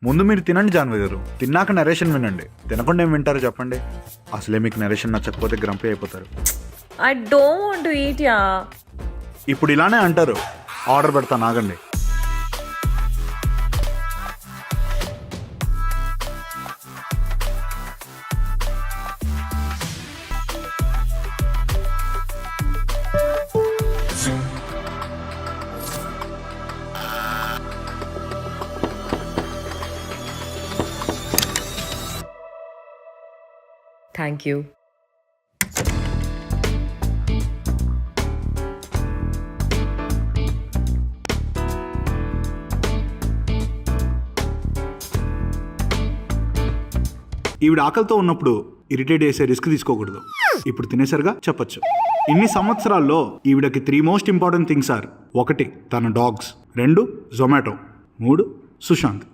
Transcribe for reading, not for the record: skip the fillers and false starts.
ముందు మీరు తినండి జాన్వి గారు, తిన్నాక నరేషన్ వినండి. తినకుండా ఏం వింటారో చెప్పండి. అసలే మీకు నరేషన్ నచ్చకపోతే గ్రంపి అయిపోతారు. I don't want to eat, yeah. ఇప్పుడు ఇలానే అంటారు. ఆర్డర్ పెడతాను, ఆగండి. Thank you. ఈవిడ ఆకలితో ఉన్నప్పుడు ఇరిటేట్ చేసే రిస్క్ తీసుకోకూడదు. ఇప్పుడు తినేసరిగా చెప్పొచ్చు. ఇన్ని సంవత్సరాల్లో ఈవిడకి 3 మోస్ట్ ఇంపార్టెంట్ థింగ్స్ ఆర్: 1 తన డాగ్స్, 2 జొమాటో, 3 సుశాంత్.